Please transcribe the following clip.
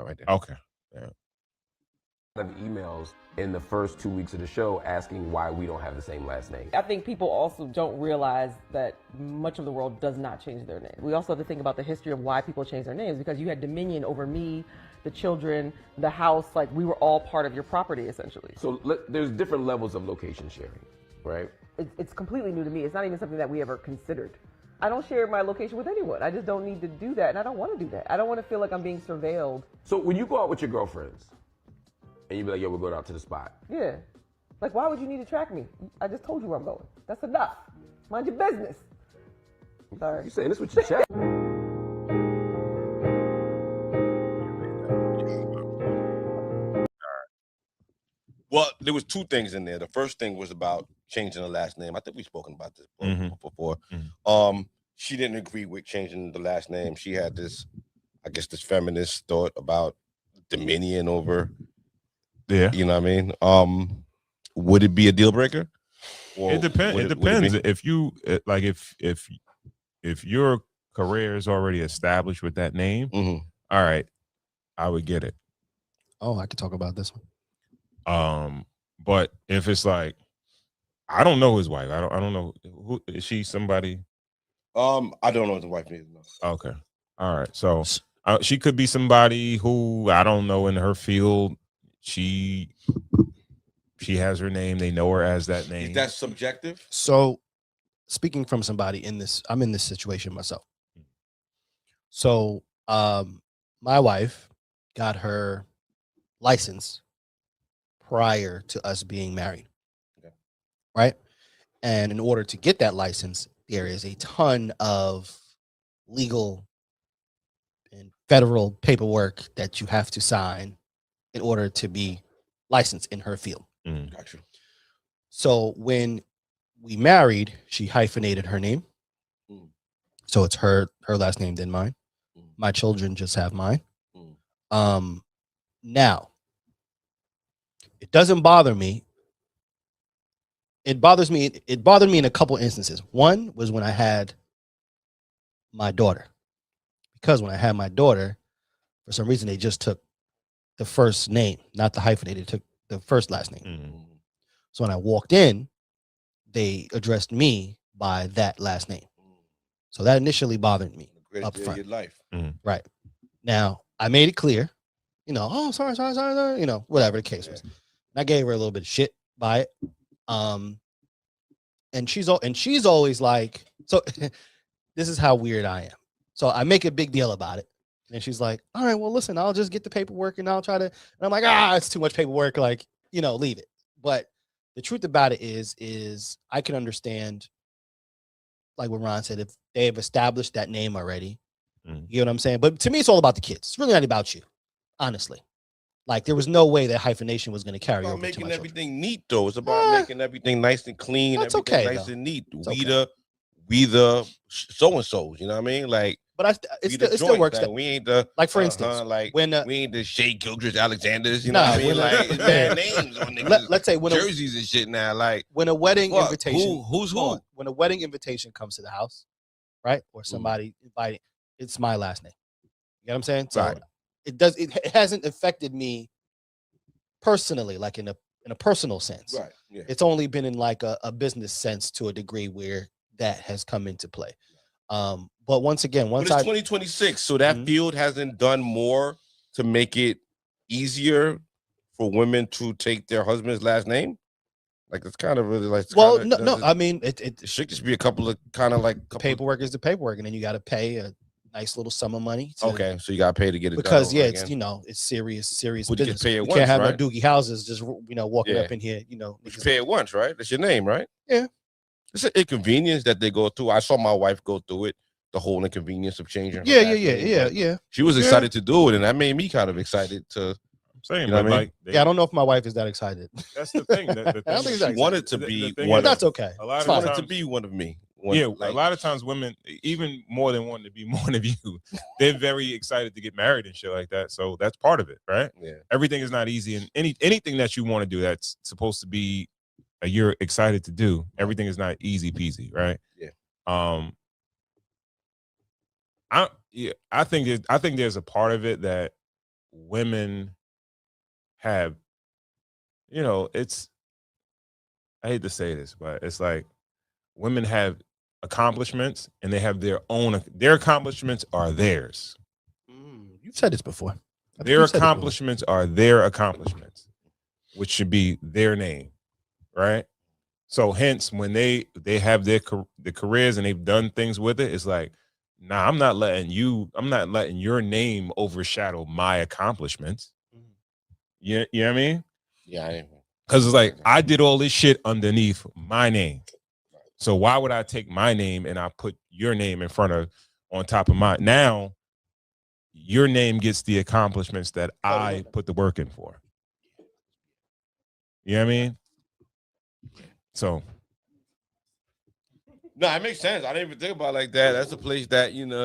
right there. Okay. Yeah. Of emails in the first 2 weeks of the show asking why we don't have the same last name. I think people also don't realize that much of the world does not change their name. We also have to think about the history of why people change their names, because you had dominion over me, the children, the house. Like, we were all part of your property, essentially. So there's different levels of location sharing, right? It's completely new to me. It's not even something that we ever considered. I don't share my location with anyone. I just don't need to do that, and I don't want to do that. I don't want to feel like I'm being surveilled. So when you go out with your girlfriends, and you be like, yo, we're going out to the spot. Yeah. Like, why would you need to track me? I just told you where I'm going. That's enough. Mind your business. Sorry. You saying this with your chest? Well, there was two things in there. The first thing was about changing the last name. I think we've spoken about this before. She didn't agree with changing the last name. She had this, I guess, this feminist thought about dominion over. Yeah. You know what I mean? Would it be a deal breaker? It depends. It depends. If you like, if your career is already established with that name, all right, I would get it. Oh, I could talk about this one. But if it's like, I don't know his wife. I don't know who is she. Somebody. I don't know what the wife is. No. Okay. All right. So she could be somebody who I don't know in her field. She has her name. They know her as that name. Is that subjective? So, speaking from somebody in this, I'm in this situation myself. So, my wife got her license prior to us being married. Okay. Right? And in order to get that license, there is a ton of legal and federal paperwork that you have to sign in order to be licensed in her field. Gotcha. So when we married, she hyphenated her name. So it's her last name, then mine. My children just have mine. Now, it doesn't bother me. It bothers me. It bothered me in a couple instances. One was when I had my daughter. Because when I had my daughter, for some reason, they just took the first name, not the hyphenated, took the first last name. So when I walked in, they addressed me by that last name. So that initially bothered me up front. Your life. Right. Now, I made it clear, oh, sorry, whatever the case was. And I gave her a little bit of shit by it. And she's always like, so this is how weird I am. So I make a big deal about it. And she's like, all right, well, listen, I'll just get the paperwork and I'll try to, and I'm like, it's too much paperwork. Like, leave it. But the truth about it is I can understand, like what Ron said, if they have established that name already, you know what I'm saying? But to me, it's all about the kids. It's really not about you, honestly. Like, there was no way that hyphenation was going to carry over making to my everything neat, though. It's about making everything nice and clean. That's everything okay, nice though. and neat. It's We the so-and-sos, you know what I mean? Like, but it still works. Like, we ain't the, like, for instance, like, when we ain't the Shea Gildress Alexanders, you know what I mean? Like, it's bad names on niggas. Let's say when jerseys and shit now, like, when a wedding invitation, who's who? When a wedding invitation comes to the house, right, or somebody inviting, it's my last name. You know what I'm saying? So right. It hasn't affected me personally, like in a personal sense. Right. Yeah. It's only been in like a business sense to a degree where that has come into play. But once again, but it's 2026, so that field hasn't done more to make it easier for women to take their husband's last name. Like, it's kind of really like, well, no. I mean, it should just be a couple of kind of like paperwork is the paperwork, and then you got to pay a nice little sum of money. Okay, so you got to pay to get it because done it's it's serious Would business. You once, can't have right? no Doogie houses just walking up in here. You pay it once, right? That's your name, right? Yeah. It's an inconvenience that they go through. I saw my wife go through it. The whole inconvenience of changing. Yeah. She was excited to do it, and that made me kind of excited to. I'm saying, but like, I don't know if my wife is that excited. That's the thing. I don't think she wanted to be one. That's okay. A lot of wanted times, to be one of me. A lot of times women, even more than wanting to be one of you, they're very excited to get married and shit like that. So that's part of it, right? Yeah. Everything is not easy, and anything that you want to do that's supposed to be you're excited to do. Everything is not easy peasy, right? Yeah. I think there's a part of it that women have, you know, I hate to say this, but it's like women have accomplishments and they have their accomplishments are theirs. You've said this before. Their accomplishments are their accomplishments, which should be their name, right? So hence, when they have their careers and they've done things with it, it's like, nah, I'm not letting your name overshadow my accomplishments. You know what I mean? Yeah. Because it's like, I did all this shit underneath my name. So why would I take my name and I put your name on top of mine? Now, your name gets the accomplishments that I put the work in for. You know what I mean? So. No, it makes sense. I didn't even think about it like that. That's a place that, you know,